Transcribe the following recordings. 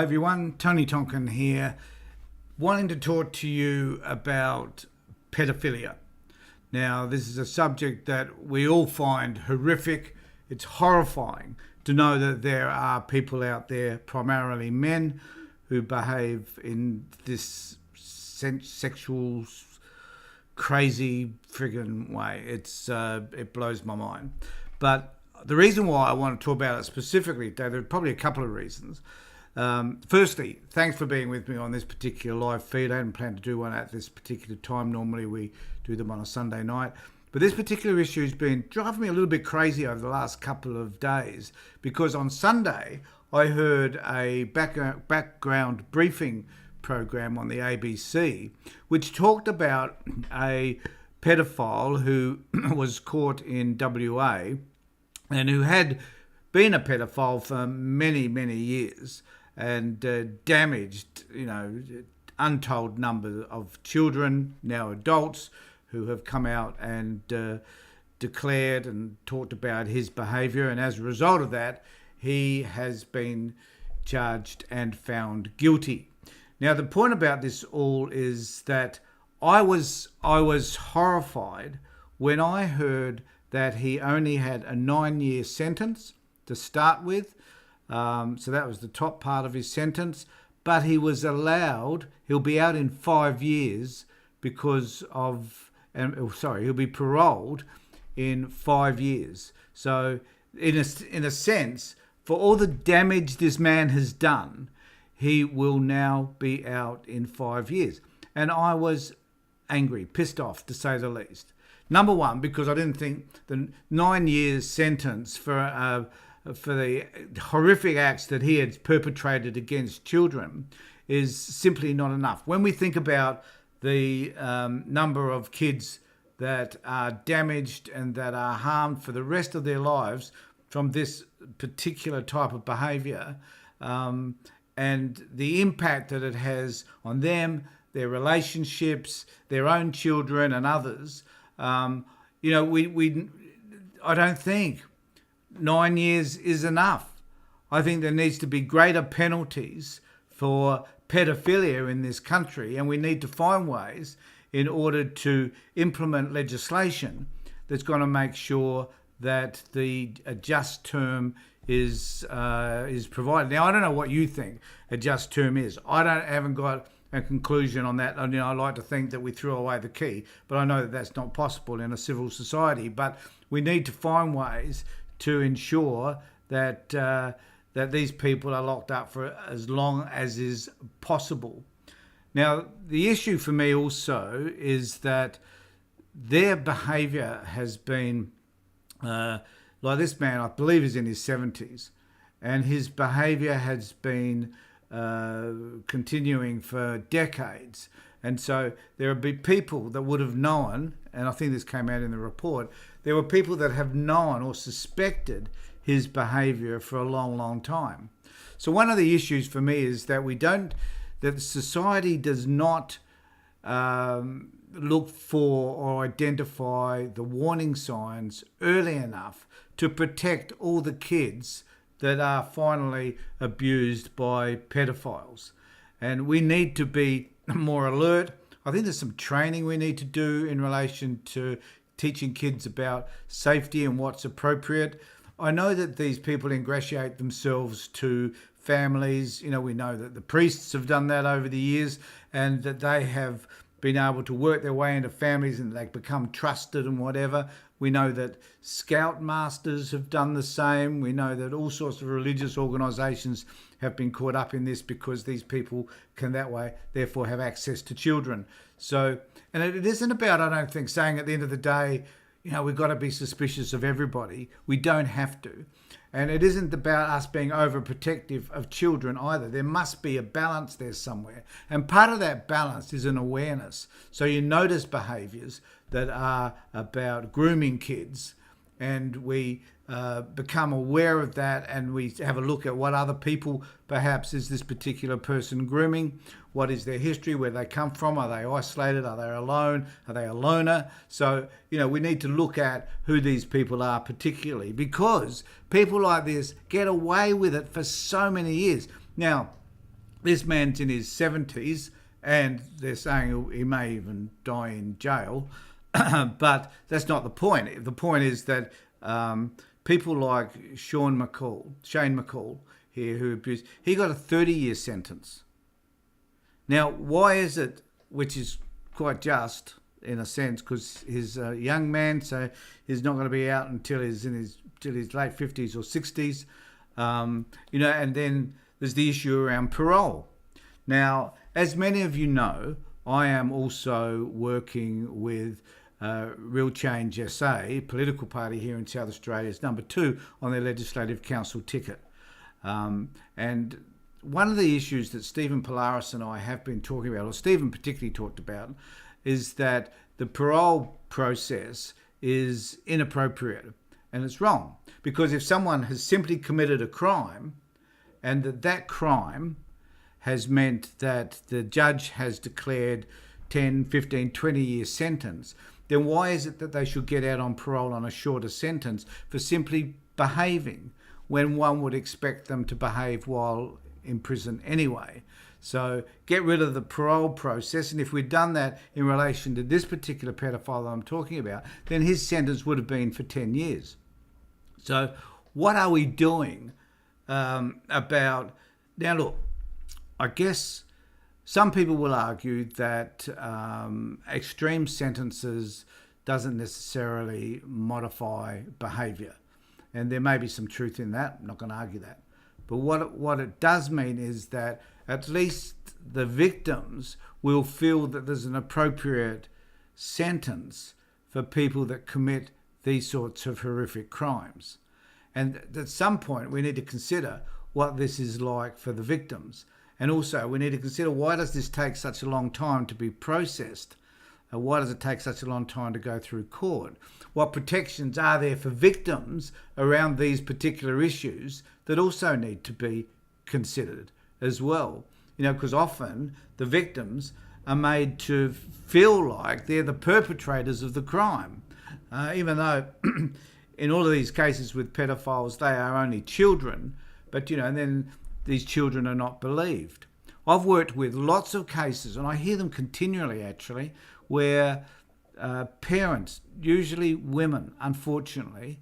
everyone, Tony Tonkin here, wanting to talk to you about pedophilia. Now, this is a subject that we all find horrific. It's horrifying to know that there are people out there, primarily men, who behave in this sexual, crazy friggin' way. It blows my mind. But the reason why I want to talk about it specifically today, there are probably a couple of reasons. Firstly, thanks for being with me on this particular live feed. I hadn't planned to do one at this particular time. Normally we do them on a Sunday night. But this particular issue has been driving me a little bit crazy over the last couple of days, because on Sunday I heard a background briefing program on the ABC which talked about a pedophile who was caught in WA and who had been a pedophile for many, many years and damaged, untold number of children, now adults, who have come out and declared and talked about his behaviour. And as a result of that, he has been charged and found guilty. Now, the point about this all is that I was horrified when I heard that he only had a 9-year sentence to start with. So that was the top part of his sentence. But he was allowed, he'll be out in 5 years he'll be paroled in 5 years. So in a sense, for all the damage this man has done, he will now be out in 5 years. And I was angry, pissed off, to say the least. Number one, because I didn't think the 9 years sentence for the horrific acts that he had perpetrated against children is simply not enough. When we think about the number of kids that are damaged and that are harmed for the rest of their lives from this particular type of behaviour, and the impact that it has on them, their relationships, their own children and others, I don't think 9 years is enough. I think there needs to be greater penalties for pedophilia in this country, and we need to find ways in order to implement legislation that's going to make sure that a just term is provided. Now, I don't know what you think a just term is. I haven't got a conclusion on that. I like to think that we threw away the key, but I know that that's not possible in a civil society. But we need to find ways to ensure that these people are locked up for as long as is possible. Now, the issue for me also is that their behaviour has been, like this man, I believe is in his 70s, and his behaviour has been continuing for decades. And so there will be people that would have known, and I think this came out in the report, there were people that have known or suspected his behaviour for a long, long time. So one of the issues for me is that that society does not look for or identify the warning signs early enough to protect all the kids that are finally abused by pedophiles. And we need to be more alert. I think there's some training we need to do in relation to teaching kids about safety and what's appropriate. I know that these people ingratiate themselves to families. We know that the priests have done that over the years, and that they have been able to work their way into families and they become trusted and whatever. We know that scout masters have done the same. We know that all sorts of religious organisations have been caught up in this because these people can that way therefore have access to children. So, and it isn't about, I don't think, saying at the end of the day, we've got to be suspicious of everybody. We don't have to. And it isn't about us being overprotective of children either. There must be a balance there somewhere. And part of that balance is an awareness. So you notice behaviours that are about grooming kids, and we become aware of that, and we have a look at what other people perhaps is this particular person grooming. What is their history? Where they come from? Are they isolated? Are they alone? Are they a loner? So, we need to look at who these people are particularly, because people like this get away with it for so many years. Now, This man's in his 70s, and they're saying he may even die in jail. But that's not the point. The point is that people like Shane McCall here, who abused, he got a 30-year sentence. Now, why is it, which is quite just in a sense, because he's a young man, so he's not going to be out until he's in his late 50s or 60s, and then there's the issue around parole. Now, as many of you know, I am also working with Real Change SA, political party here in South Australia, is number 2 on their Legislative Council ticket. And one of the issues that Stephen Polaris and I have been talking about, or Stephen particularly talked about, is that the parole process is inappropriate and it's wrong. Because if someone has simply committed a crime and that crime has meant that the judge has declared 10, 15, 20-year sentence, then why is it that they should get out on parole on a shorter sentence for simply behaving when one would expect them to behave while in prison anyway? So get rid of the parole process, and if we'd done that in relation to this particular pedophile that I'm talking about, then his sentence would have been for 10 years. So what are we doing about... Now look, I guess some people will argue that extreme sentences doesn't necessarily modify behaviour. And there may be some truth in that. I'm not going to argue that. But what it does mean is that at least the victims will feel that there's an appropriate sentence for people that commit these sorts of horrific crimes. And at some point we need to consider what this is like for the victims. And also we need to consider, why does this take such a long time to be processed? Why does it take such a long time to go through court? What protections are there for victims around these particular issues that also need to be considered as well? Because often the victims are made to feel like they're the perpetrators of the crime, even though in all of these cases with pedophiles, they are only children, but and then these children are not believed. I've worked with lots of cases, and I hear them continually actually, where parents, usually women, unfortunately,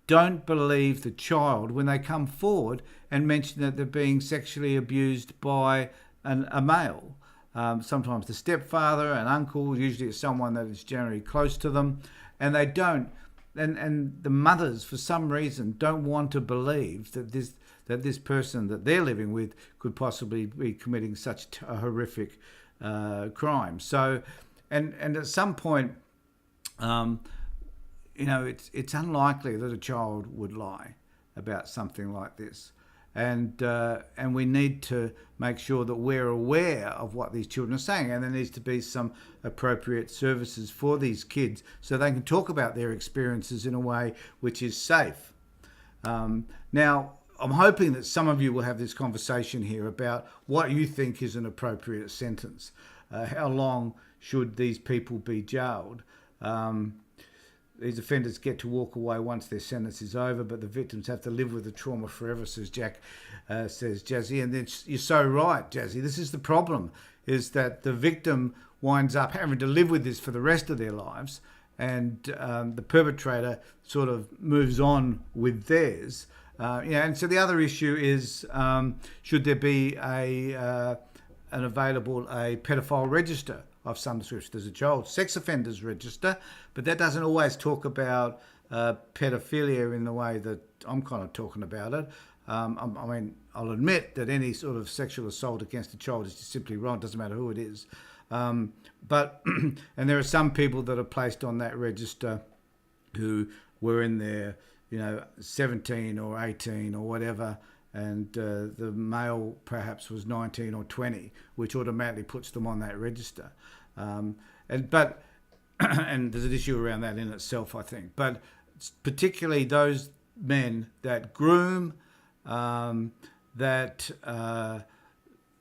don't believe the child when they come forward and mention that they're being sexually abused by a male. Sometimes the stepfather, an uncle, usually it's someone that is generally close to them, and they don't. And the mothers, for some reason, don't want to believe that this person that they're living with could possibly be committing such a horrific crime. So, and at some point, it's unlikely that a child would lie about something like this. And we need to make sure that we're aware of what these children are saying, and there needs to be some appropriate services for these kids so they can talk about their experiences in a way which is safe. Now, I'm hoping that some of you will have this conversation here about what you think is an appropriate sentence. How long should these people be jailed? These offenders get to walk away once their sentence is over, but the victims have to live with the trauma forever, says Jazzy. And then you're so right, Jazzy. This is the problem, is that the victim winds up having to live with this for the rest of their lives, and the perpetrator sort of moves on with theirs. And so the other issue is, should there be a pedophile register of some description? There's a child sex offenders register, but that doesn't always talk about pedophilia in the way that I'm kind of talking about it. I'll admit that any sort of sexual assault against a child is just simply wrong. It doesn't matter who it is. But and there are some people that are placed on that register who were in their 17 or 18 or whatever, and the male perhaps was 19 or 20, which automatically puts them on that register. And there's an issue around that in itself, I think. But particularly those men that groom, that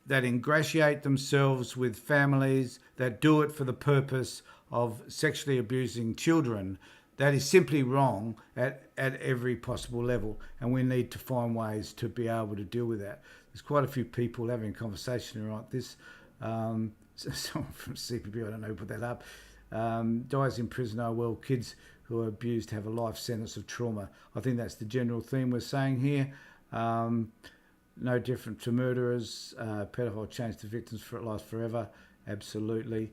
ingratiate themselves with families, that do it for the purpose of sexually abusing children, that is simply wrong at every possible level, and we need to find ways to be able to deal with that. There's quite a few people having a conversation around this. Someone from CPB, I don't know who put that up, dies in prison. Oh well, kids who are abused have a life sentence of trauma. I think that's the general theme we're saying here. No different to murderers. Pedophile change the victims for life forever. Absolutely.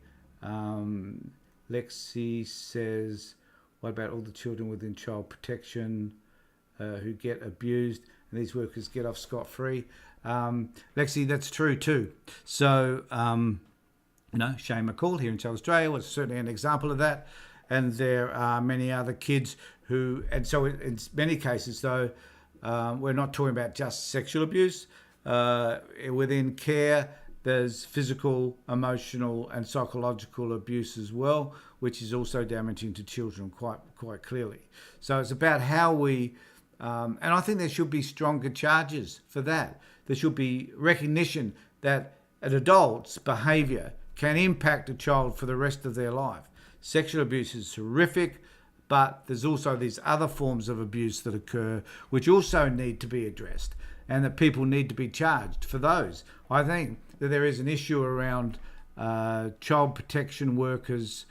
Lexi says, what about all the children within child protection who get abused and these workers get off scot-free? Lexi, that's true too. So, Shane McCall here in South Australia was certainly an example of that. And there are many other kids who, and so in many cases though, we're not talking about just sexual abuse. Within care, there's physical, emotional and psychological abuse as well, which is also damaging to children quite clearly. So it's about how we, and I think there should be stronger charges for that. There should be recognition that an adult's behaviour can impact a child for the rest of their life. Sexual abuse is horrific, but there's also these other forms of abuse that occur which also need to be addressed, and that people need to be charged for those. I think that there is an issue around child protection workers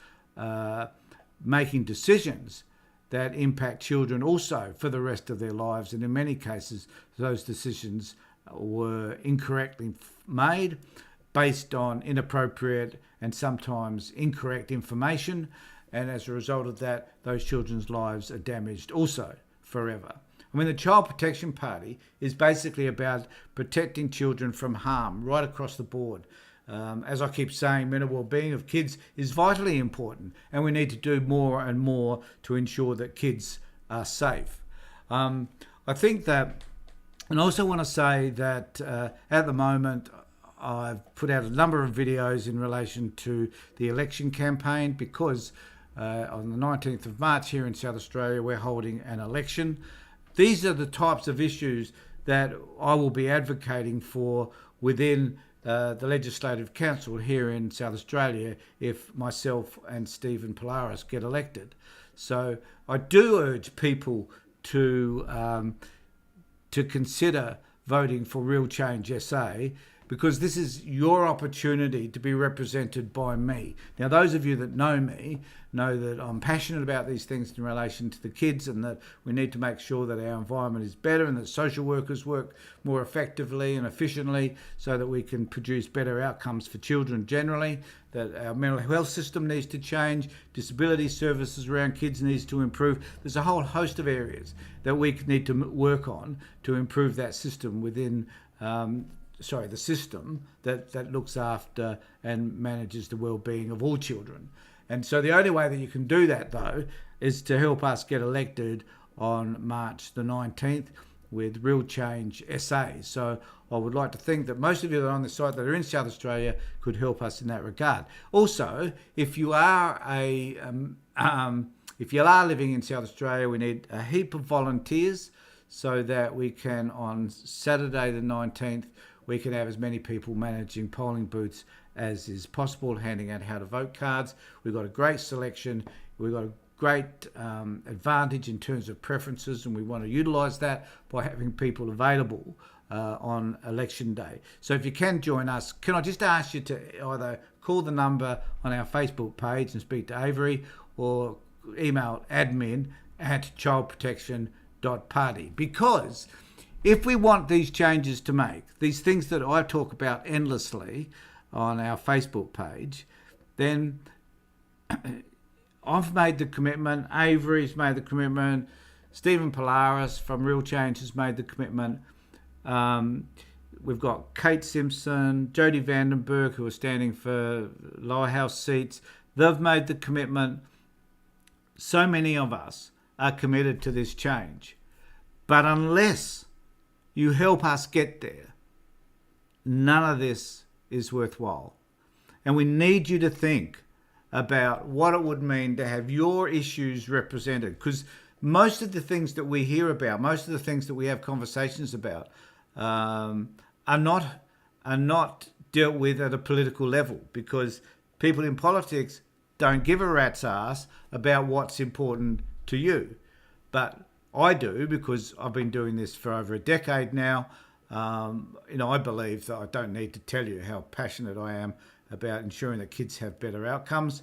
making decisions that impact children also for the rest of their lives, and in many cases those decisions were incorrectly made based on inappropriate and sometimes incorrect information, and as a result of that, those children's lives are damaged also forever. I mean, the Child Protection Party is basically about protecting children from harm right across the board. As I keep saying, mental well-being of kids is vitally important, and we need to do more and more to ensure that kids are safe. I think that, and I also want to say that at the moment, I've put out a number of videos in relation to the election campaign because on the 19th of March here in South Australia, we're holding an election. These are the types of issues that I will be advocating for within the Legislative Council here in South Australia if myself and Stephen Polaris get elected. So I do urge people to consider voting for Real Change SA, because this is your opportunity to be represented by me. Now, those of you that know me know that I'm passionate about these things in relation to the kids, and that we need to make sure that our environment is better and that social workers work more effectively and efficiently so that we can produce better outcomes for children generally, that our mental health system needs to change, disability services around kids needs to improve. There's a whole host of areas that we need to work on to improve that system within the system that looks after and manages the well-being of all children. And so the only way that you can do that, though, is to help us get elected on March the 19th with Real Change SA. So I would like to think that most of you that are on the site that are in South Australia could help us in that regard. Also, if you are living in South Australia, we need a heap of volunteers so that we can, on Saturday the 19th, we can have as many people managing polling booths as is possible, handing out how to vote cards. We've got a great selection. We've got a great advantage in terms of preferences, and we want to utilise that by having people available on election day. So if you can join us, can I just ask you to either call the number on our Facebook page and speak to Avery, or email admin@childprotection.party, because if we want these changes to make, these things that I talk about endlessly on our Facebook page, then I've made the commitment, Avery's made the commitment, Stephen Polaris from Real Change has made the commitment. We've got Kate Simpson, Jodie Vandenberg, who are standing for lower house seats. They've made the commitment. So many of us are committed to this change. But unless you help us get there, none of this is worthwhile. And we need you to think about what it would mean to have your issues represented, because most of the things that we hear about, most of the things that we have conversations about are not dealt with at a political level, because people in politics don't give a rat's ass about what's important to you. But I do, because I've been doing this for over a decade now. I believe that I don't need to tell you how passionate I am about ensuring that kids have better outcomes.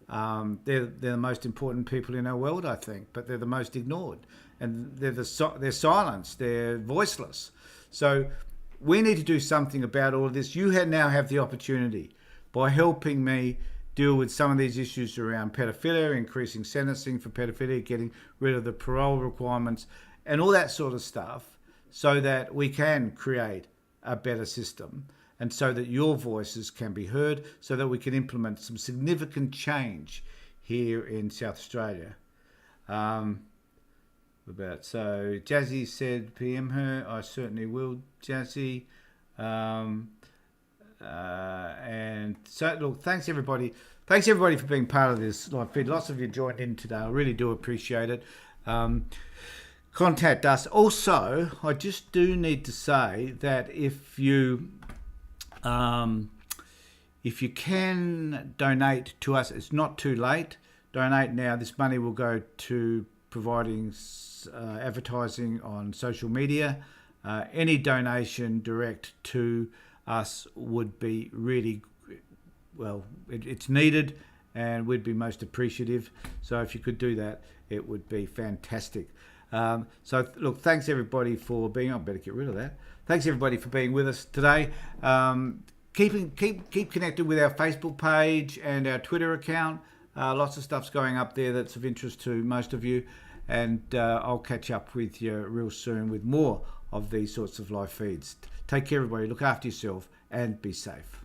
They're the most important people in our world, I think, but they're the most ignored, and they're silenced, they're voiceless. So we need to do something about all of this. You now have the opportunity, by helping me deal with some of these issues around pedophilia, increasing sentencing for pedophilia, getting rid of the parole requirements, and all that sort of stuff, so that we can create a better system, and so that your voices can be heard, so that we can implement some significant change here in South Australia. So Jazzy said, PM her. I certainly will, Jazzy. And so, look, thanks everybody for being part of this live feed. Lots of you joined in today. I really do appreciate it. Contact us. Also, I just do need to say that if you can donate to us, it's not too late. Donate now. This money will go to providing advertising on social media. Any donation direct to us would be really, well, it's needed, and we'd be most appreciative. So if you could do that, it would be fantastic. So look, thanks everybody for being. I better get rid of that. Thanks everybody for being with us today. Keep connected with our Facebook page and our Twitter account. Lots of stuff's going up there that's of interest to most of you, and I'll catch up with you real soon with more of these sorts of live feeds. Take care, everybody. Look after yourself and be safe.